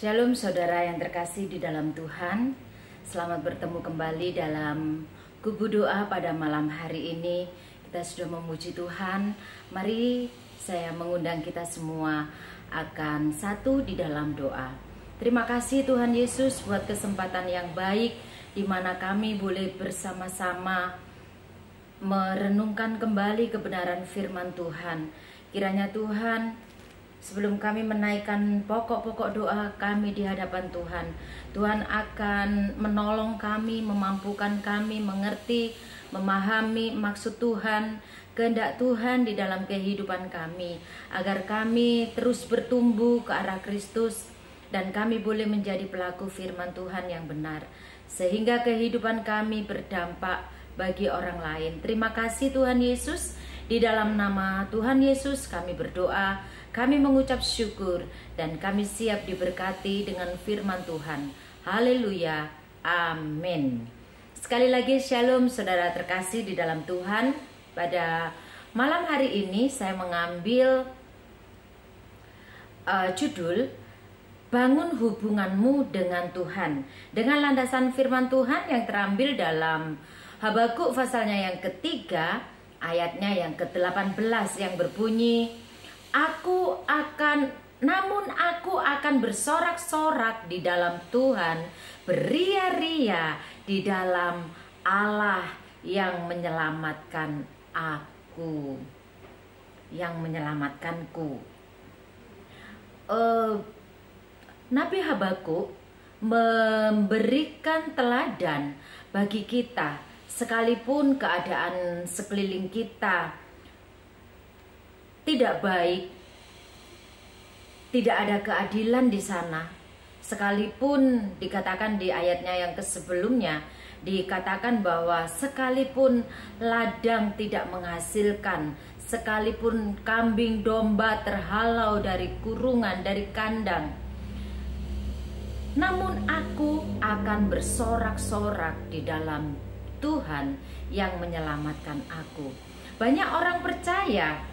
Shalom saudara yang terkasih di dalam Tuhan. Selamat bertemu kembali dalam kubu doa pada malam hari ini. Kita sudah memuji Tuhan. Mari saya mengundang kita semua akan satu di dalam doa. Terima kasih Tuhan Yesus buat kesempatan yang baik di mana kami boleh bersama-sama merenungkan kembali kebenaran firman Tuhan. Kiranya Tuhan, sebelum kami menaikkan pokok-pokok doa kami di hadapan Tuhan, Tuhan akan menolong kami, memampukan kami mengerti, memahami maksud Tuhan, kehendak Tuhan di dalam kehidupan kami, agar kami terus bertumbuh ke arah Kristus dan kami boleh menjadi pelaku firman Tuhan yang benar, sehingga kehidupan kami berdampak bagi orang lain. Terima kasih Tuhan Yesus. Di dalam nama Tuhan Yesus kami berdoa, kami mengucap syukur, dan kami siap diberkati dengan firman Tuhan. Haleluya, amin. Sekali lagi shalom saudara terkasih di dalam Tuhan. Pada malam hari ini saya mengambil judul Bangun Hubunganmu dengan Tuhan, dengan landasan firman Tuhan yang terambil dalam Habakuk pasalnya yang ketiga, ayatnya yang ke-18 yang berbunyi, namun aku akan bersorak-sorak di dalam Tuhan, beria-ria di dalam Allah yang menyelamatkan aku, yang menyelamatkanku. Nabi Habakuk memberikan teladan bagi kita, sekalipun keadaan sekeliling kita tidak baik, tidak ada keadilan di sana, sekalipun dikatakan di ayatnya yang sebelumnya, dikatakan bahwa sekalipun ladang tidak menghasilkan, sekalipun kambing domba terhalau dari kurungan, dari kandang, namun aku akan bersorak-sorak di dalam Tuhan yang menyelamatkan aku. Banyak orang percaya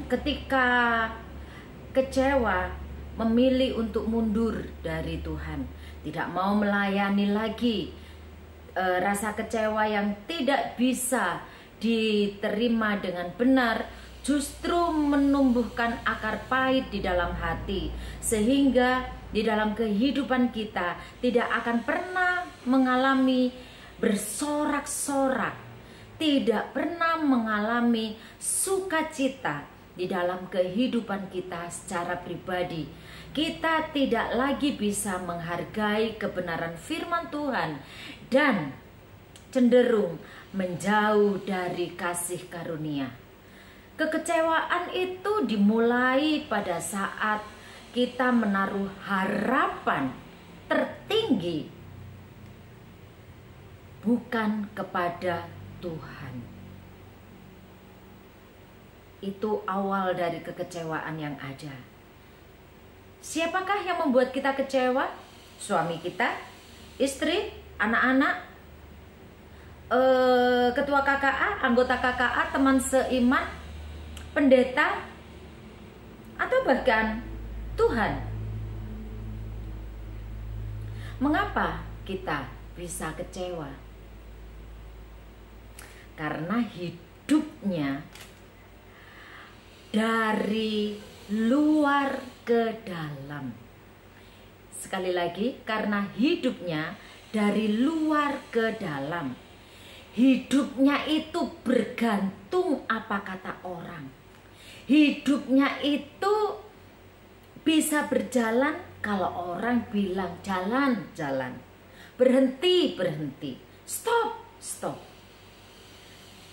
ketika kecewa memilih untuk mundur dari Tuhan, tidak mau melayani lagi. Rasa kecewa yang tidak bisa diterima dengan benar justru menumbuhkan akar pahit di dalam hati, sehingga di dalam kehidupan kita tidak akan pernah mengalami bersorak-sorak, tidak pernah mengalami sukacita di dalam kehidupan kita secara pribadi. Kita tidak lagi bisa menghargai kebenaran firman Tuhan dan cenderung menjauh dari kasih karunia. Kekecewaan itu dimulai pada saat kita menaruh harapan tertinggi bukan kepada Tuhan. Itu awal dari kekecewaan yang ada. Siapakah yang membuat kita kecewa? Suami kita, istri, anak-anak, ketua KKA, anggota KKA, teman seiman, pendeta, atau bahkan Tuhan. Mengapa kita bisa kecewa? Karena hidupnya dari luar ke dalam. Sekali lagi, karena hidupnya dari luar ke dalam. Hidupnya itu bergantung apa kata orang. Hidupnya itu bisa berjalan kalau orang bilang jalan, jalan. Berhenti, berhenti. Stop, stop.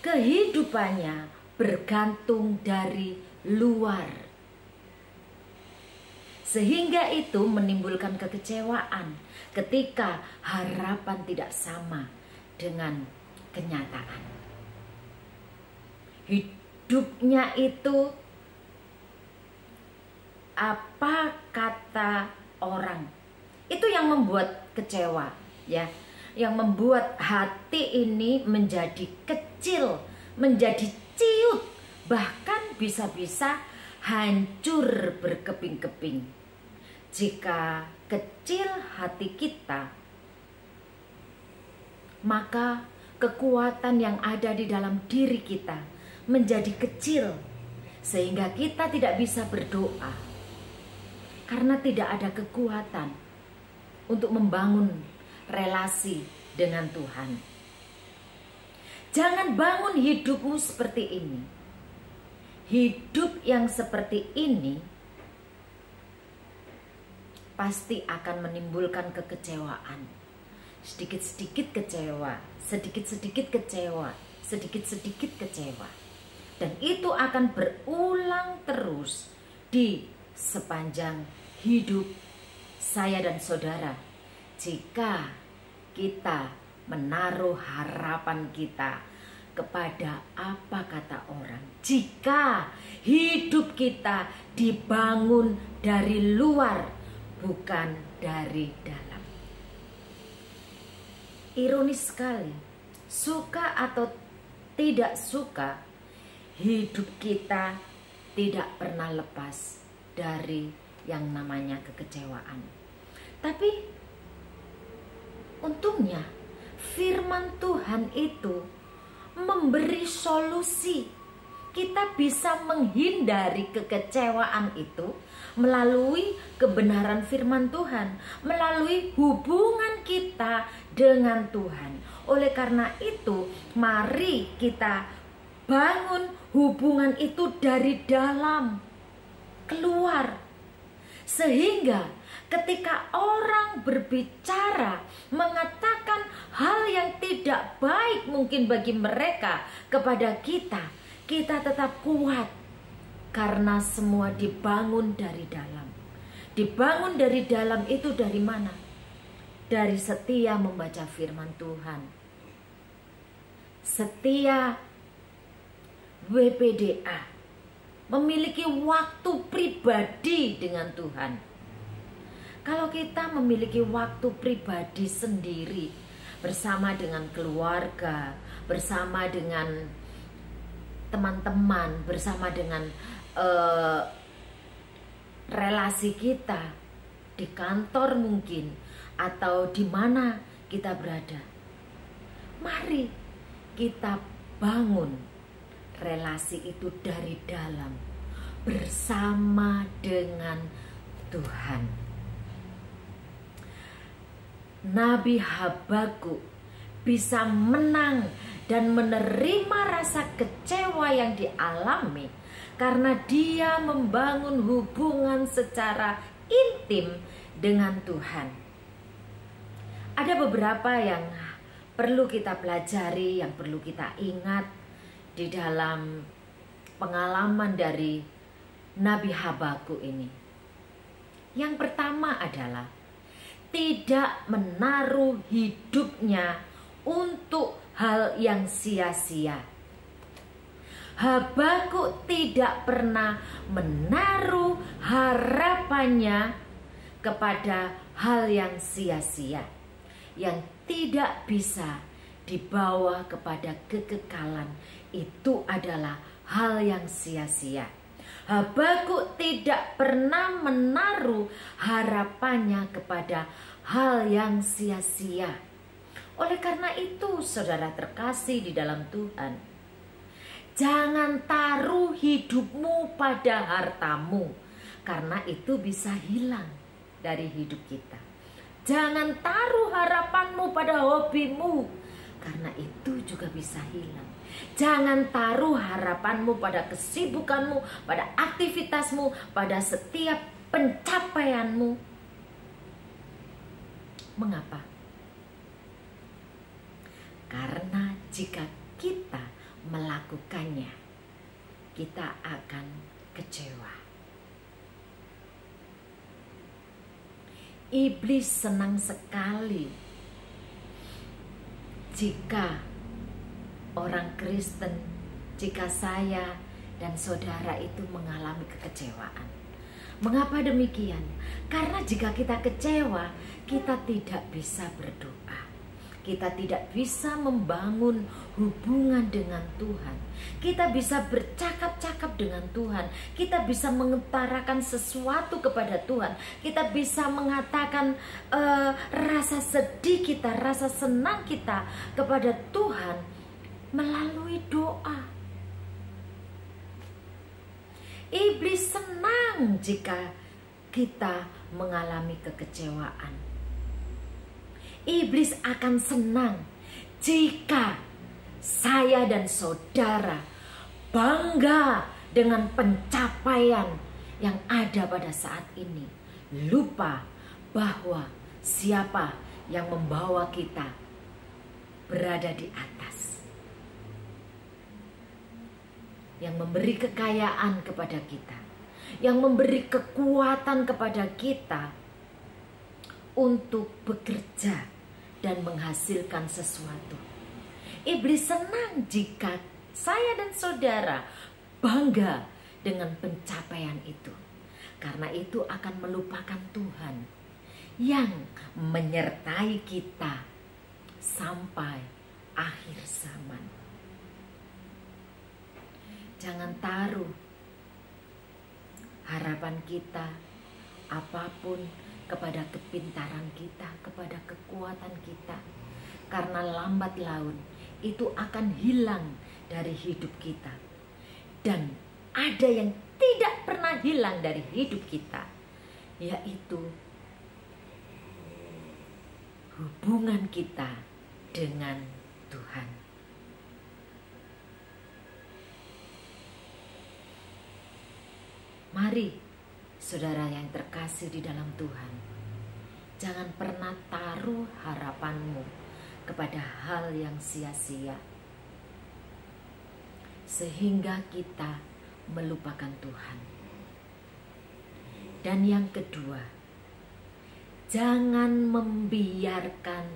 Kehidupannya bergantung dari luar, sehingga itu menimbulkan kekecewaan ketika harapan tidak sama dengan kenyataan. Hidupnya itu apa kata orang, itu yang membuat kecewa, ya, yang membuat hati ini menjadi kecil, menjadi ciut, bahkan bisa-bisa hancur berkeping-keping. jika kecil hati kita, maka kekuatan yang ada di dalam diri kita menjadi kecil, sehingga kita tidak bisa berdoa karena tidak ada kekuatan untuk membangun relasi dengan Tuhan. Jangan bangun hidupmu seperti ini. Hidup yang seperti ini pasti akan menimbulkan kekecewaan. Sedikit-sedikit kecewa, sedikit-sedikit kecewa, sedikit-sedikit kecewa. Dan itu akan berulang terus di sepanjang hidup saya dan saudara, jika kita menaruh harapan kita kepada apa kata orang. Jika hidup kita dibangun dari luar, bukan dari dalam. Ironis sekali, suka atau tidak suka, hidup kita tidak pernah lepas dari yang namanya kekecewaan. Tapi untungnya firman Tuhan itu memberi solusi. Kita bisa menghindari kekecewaan itu melalui kebenaran firman Tuhan, melalui hubungan kita dengan Tuhan. Oleh karena itu, mari kita bangun hubungan itu dari dalam keluar, sehingga ketika orang berbicara, mengatakan hal yang tidak baik mungkin bagi mereka kepada kita, kita tetap kuat karena semua dibangun dari dalam. Dibangun dari dalam itu dari mana? Dari setia membaca firman Tuhan, setia WPDA, memiliki waktu pribadi dengan Tuhan. Kalau kita memiliki waktu pribadi sendiri, bersama dengan keluarga, bersama dengan teman-teman, bersama dengan relasi kita di kantor mungkin, atau di mana kita berada, mari kita bangun relasi itu dari dalam bersama dengan Tuhan. Nabi Habakuk bisa menang dan menerima rasa kecewa yang dialami karena dia membangun hubungan secara intim dengan Tuhan. Ada beberapa yang perlu kita pelajari, yang perlu kita ingat di dalam pengalaman dari Nabi Habakuk ini. Yang pertama adalah tidak menaruh hidupnya untuk hal yang sia-sia. Habakuk tidak pernah menaruh harapannya kepada hal yang sia-sia, yang tidak bisa dibawa kepada kekekalan. Itu adalah hal yang sia-sia. Habakuk tidak pernah menaruh harapannya kepada hal yang sia-sia. Oleh karena itu, saudara terkasih di dalam Tuhan, jangan taruh hidupmu pada hartamu, karena itu bisa hilang dari hidup kita. Jangan taruh harapanmu pada hobimu, karena itu juga bisa hilang. Jangan taruh harapanmu pada kesibukanmu, pada aktivitasmu, pada setiap pencapaianmu. Mengapa? Karena jika kita melakukannya, kita akan kecewa. Iblis senang sekali jika orang Kristen, jika saya dan saudara itu mengalami kekecewaan. Mengapa demikian? Karena jika kita kecewa, kita tidak bisa berdoa. kita tidak bisa membangun hubungan dengan Tuhan. Kita bisa bercakap-cakap dengan Tuhan. Kita bisa mengutarakan sesuatu kepada Tuhan. Kita bisa mengatakan rasa sedih kita, rasa senang kita kepada Tuhan melalui doa. Iblis senang jika kita mengalami kekecewaan. Iblis akan senang jika saya dan saudara bangga dengan pencapaian yang ada pada saat ini. Lupa bahwa siapa yang membawa kita berada di atas. Yang memberi kekayaan kepada kita. Yang memberi kekuatan kepada kita untuk bekerja dan menghasilkan sesuatu. Iblis senang jika saya dan saudara bangga dengan pencapaian itu. Karena itu akan melupakan Tuhan yang menyertai kita sampai akhir zaman. Jangan taruh harapan kita apapun kepada kepintaran kita, kepada kekuatan kita. Karena lambat laun itu akan hilang dari hidup kita. Dan ada yang tidak pernah hilang dari hidup kita, yaitu hubungan kita dengan Tuhan. Mari saudara yang terkasih di dalam Tuhan, jangan pernah taruh harapanmu kepada hal yang sia-sia, sehingga kita melupakan Tuhan. Dan yang kedua, jangan membiarkan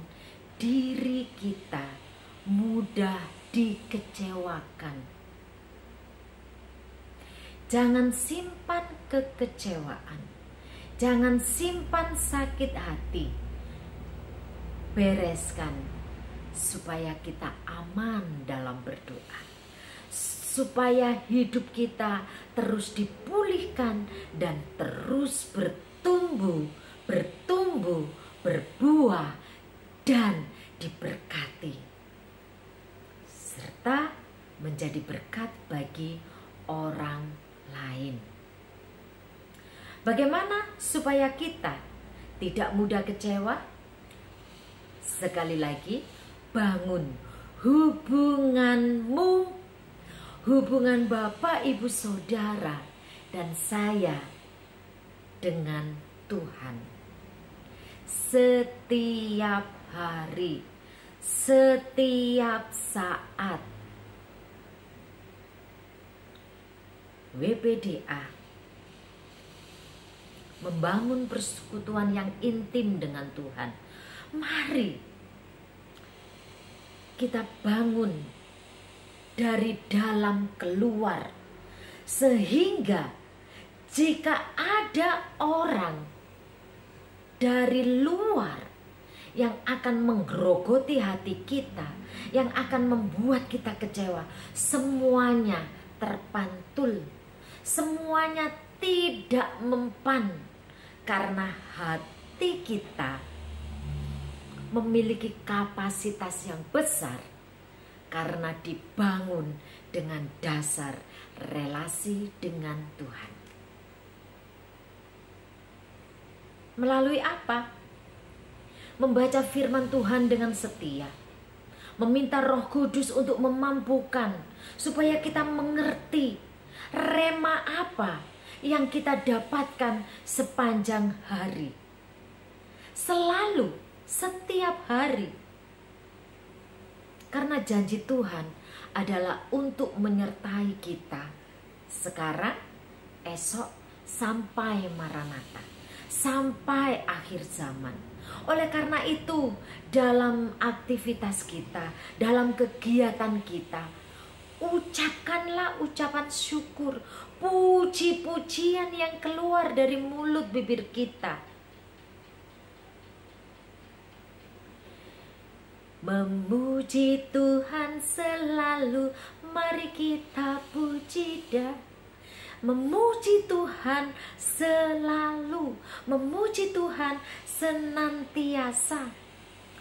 diri kita mudah dikecewakan. Jangan simpan kekecewaan. Jangan simpan sakit hati. Bereskan supaya kita aman dalam berdoa. Supaya hidup kita terus dipulihkan dan terus bertumbuh, berbuah dan diberkati. Serta menjadi berkat bagi orang lain. Bagaimana supaya kita tidak mudah kecewa? Sekali lagi, bangun hubunganmu, hubungan Bapak, Ibu, Saudara, dan saya dengan Tuhan. Setiap hari, setiap saat. WPDA membangun persekutuan yang intim dengan Tuhan. Mari kita bangun dari dalam keluar, sehingga jika ada orang dari luar yang akan menggerogoti hati kita, yang akan membuat kita kecewa, semuanya terpantul. Semuanya tidak mempan, karena hati kita memiliki kapasitas yang besar karena dibangun dengan dasar relasi dengan Tuhan. Melalui apa? Membaca firman Tuhan dengan setia, meminta Roh Kudus untuk memampukan supaya kita mengerti rema apa yang kita dapatkan sepanjang hari. Selalu, setiap hari. Karena janji Tuhan adalah untuk menyertai kita sekarang, esok, sampai Maranatha, sampai akhir zaman. Oleh karena itu, dalam aktivitas kita, dalam kegiatan kita, ucapkanlah ucapan syukur, puji-pujian yang keluar dari mulut bibir kita. Memuji Tuhan selalu, mari kita puji Dia. Memuji Tuhan selalu, memuji Tuhan senantiasa.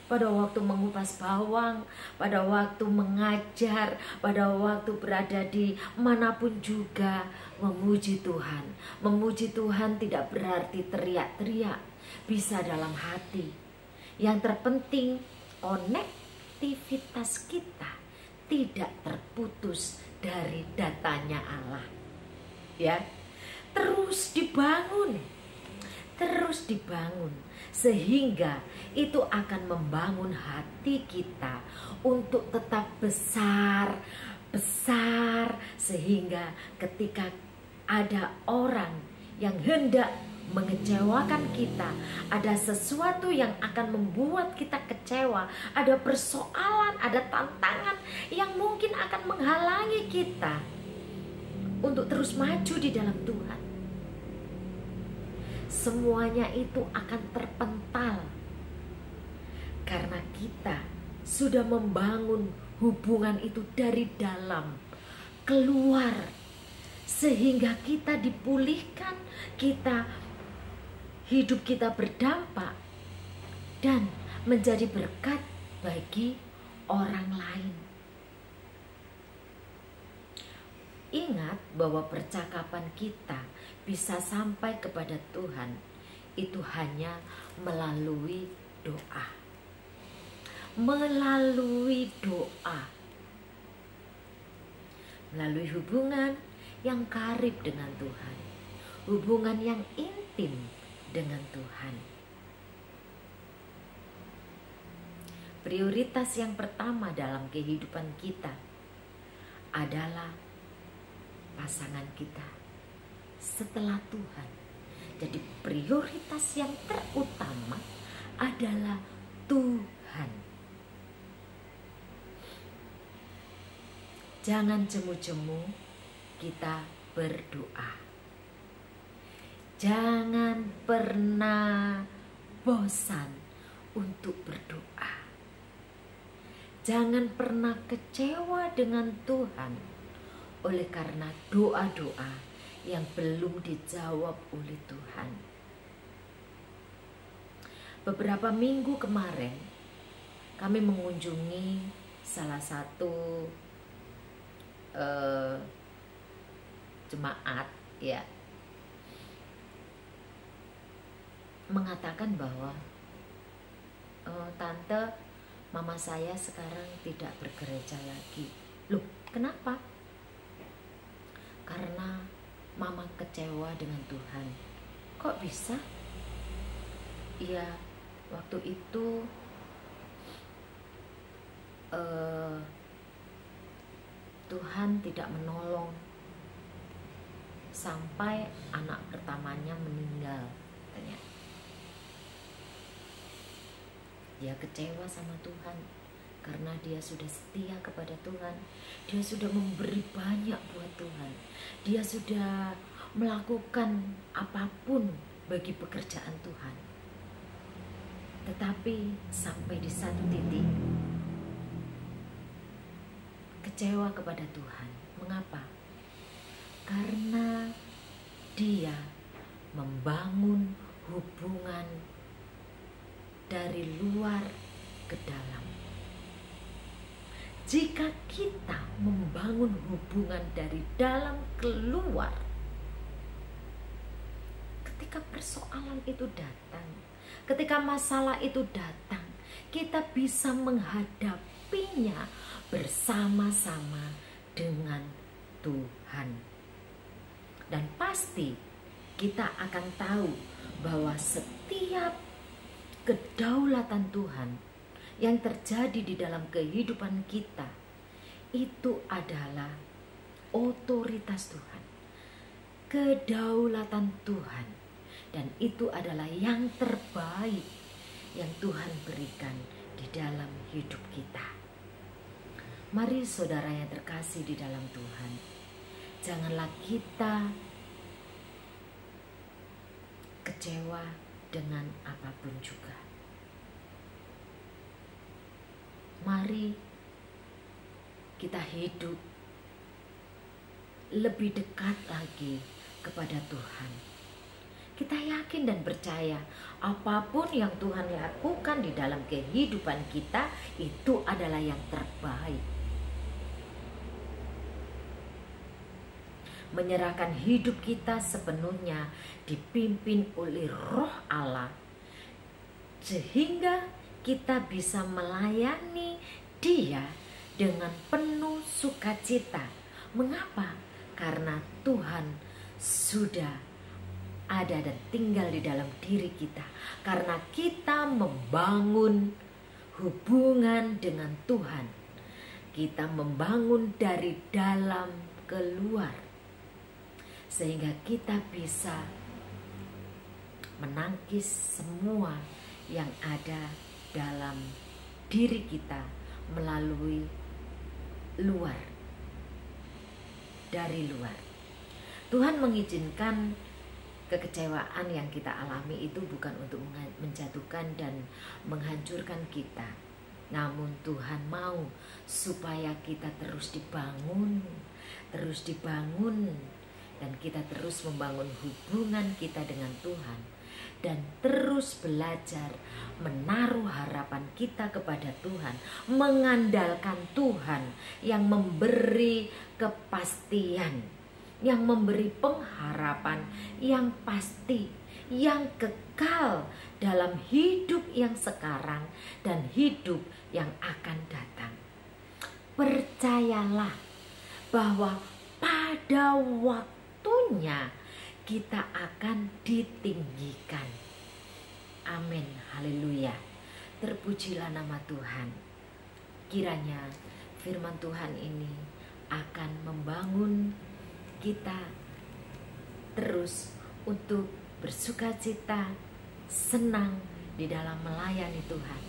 Pada waktu mengupas bawang, pada waktu mengajar, pada waktu berada di manapun juga, memuji Tuhan. Memuji Tuhan tidak berarti teriak-teriak, bisa dalam hati. Yang terpenting, konektivitas kita tidak terputus dari datanya Allah. Ya, terus dibangun, sehingga itu akan membangun hati kita untuk tetap besar, sehingga ketika ada orang yang hendak mengecewakan kita, ada sesuatu yang akan membuat kita kecewa, ada persoalan, ada tantangan yang mungkin akan menghalangi kita untuk terus maju di dalam Tuhan. Semuanya itu akan terpental karena kita sudah membangun hubungan itu dari dalam keluar, sehingga kita dipulihkan, hidup kita berdampak dan menjadi berkat bagi orang lain. Ingat bahwa percakapan kita bisa sampai kepada Tuhan itu hanya melalui doa. Melalui doa. Melalui hubungan yang karib dengan Tuhan. Hubungan yang intim dengan Tuhan. Prioritas yang pertama dalam kehidupan kita adalah pasangan kita setelah Tuhan. Jadi prioritas yang terutama adalah Tuhan. Jangan jemu-jemu kita berdoa. Jangan pernah bosan untuk berdoa. Jangan pernah kecewa dengan Tuhan oleh karena doa-doa yang belum dijawab oleh Tuhan. Beberapa minggu kemarin kami mengunjungi salah satu jemaat, ya, mengatakan bahwa tante, mama saya sekarang tidak bergereja lagi. Loh, kenapa? Karena mama kecewa dengan Tuhan. Kok bisa? Iya, waktu itu Tuhan tidak menolong sampai anak pertamanya meninggal, katanya. Dia kecewa sama Tuhan karena dia sudah setia kepada Tuhan. Dia sudah memberi banyak buat Tuhan. Dia sudah melakukan apapun bagi pekerjaan Tuhan. Tetapi sampai di satu titik kecewa kepada Tuhan. Mengapa? Karena dia membangun hubungan dari luar ke dalam. Jika kita membangun hubungan dari dalam keluar, ketika persoalan itu datang, ketika masalah itu datang, kita bisa menghadapinya bersama-sama dengan Tuhan. Dan pasti kita akan tahu bahwa setiap kedaulatan Tuhan yang terjadi di dalam kehidupan kita itu adalah otoritas Tuhan, kedaulatan Tuhan, dan itu adalah yang terbaik yang Tuhan berikan di dalam hidup kita. Mari saudara yang terkasih di dalam Tuhan, janganlah kita kecewa dengan apapun juga. Mari kita hidup lebih dekat lagi kepada Tuhan. Kita yakin dan percaya apapun yang Tuhan lakukan di dalam kehidupan kita itu adalah yang terbaik. Menyerahkan hidup kita sepenuhnya dipimpin oleh Roh Allah, sehingga kita bisa melayani Dia dengan penuh sukacita. Mengapa? Karena Tuhan sudah ada dan tinggal di dalam diri kita. Karena kita membangun hubungan dengan Tuhan. Kita membangun dari dalam keluar, sehingga kita bisa menangkis semua yang ada dalam diri kita melalui luar, dari luar. Tuhan mengizinkan kekecewaan yang kita alami itu bukan untuk menjatuhkan dan menghancurkan kita, namun Tuhan mau supaya kita terus dibangun, dan kita terus membangun hubungan kita dengan Tuhan, dan terus belajar menaruh harapan kita kepada Tuhan, mengandalkan Tuhan yang memberi kepastian, yang memberi pengharapan yang pasti, yang kekal dalam hidup yang sekarang dan hidup yang akan datang. Percayalah bahwa pada waktunya kita akan ditinggikan. Amin, haleluya. Terpujilah nama Tuhan. Kiranya firman Tuhan ini akan membangun kita terus untuk bersukacita, senang di dalam melayani Tuhan,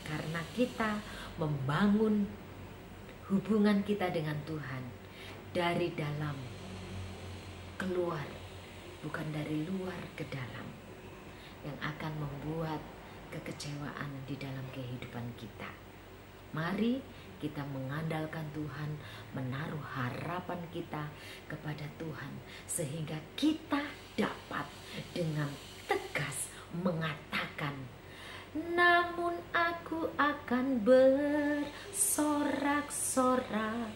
karena kita membangun hubungan kita dengan Tuhan dari dalam keluar, bukan dari luar ke dalam, yang akan membuat kekecewaan di dalam kehidupan kita. Mari kita mengandalkan Tuhan, menaruh harapan kita kepada Tuhan, sehingga kita dapat dengan tegas mengatakan, namun aku akan bersorak-sorak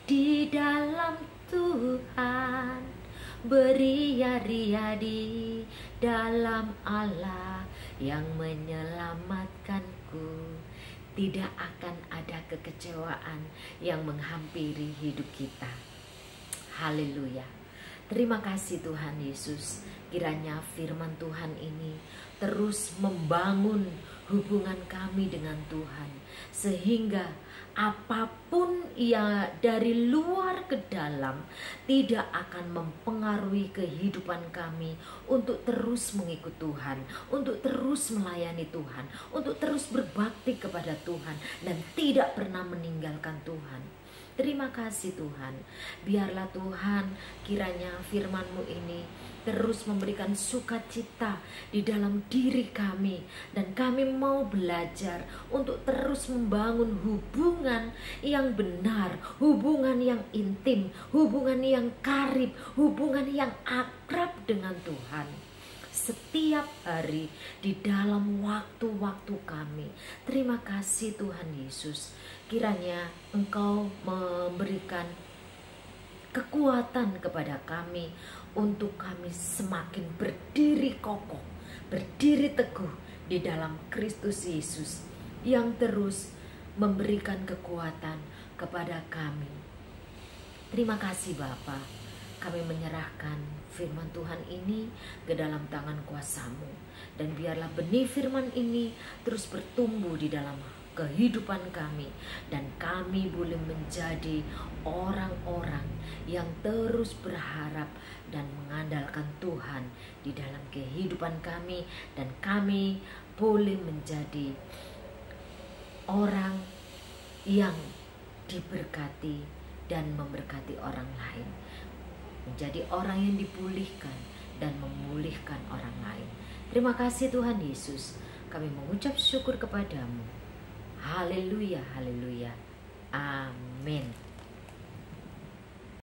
di dalam Tuhan, beria-ria di dalam Allah yang menyelamatkanku. Tidak akan ada kekecewaan yang menghampiri hidup kita. Haleluya. Terima kasih Tuhan Yesus. Kiranya firman Tuhan ini terus membangun hubungan kami dengan Tuhan, sehingga apapun yang dari luar ke dalam tidak akan mempengaruhi kehidupan kami untuk terus mengikut Tuhan, untuk terus melayani Tuhan, untuk terus berbakti kepada Tuhan, dan tidak pernah meninggalkan Tuhan. Terima kasih Tuhan. Biarlah Tuhan kiranya firman-Mu ini terus memberikan sukacita di dalam diri kami, dan kami mau belajar untuk terus membangun hubungan yang benar, hubungan yang intim, hubungan yang karib, hubungan yang akrab dengan Tuhan setiap hari di dalam waktu-waktu kami. Terima kasih Tuhan Yesus. Kiranya Engkau memberikan kekuatan kepada kami untuk kami semakin berdiri kokoh, berdiri teguh di dalam Kristus Yesus yang terus memberikan kekuatan kepada kami. Terima kasih Bapa. Kami menyerahkan firman Tuhan ini ke dalam tangan kuasa-Mu, dan biarlah benih firman ini terus bertumbuh di dalam kehidupan kami, dan kami boleh menjadi orang-orang yang terus berharap dan mengandalkan Tuhan di dalam kehidupan kami, dan kami boleh menjadi orang yang diberkati dan memberkati orang lain, menjadi orang yang dipulihkan dan memulihkan orang lain. Terima kasih Tuhan Yesus. Kami mengucap syukur kepada-Mu. Haleluya, haleluya. Amin.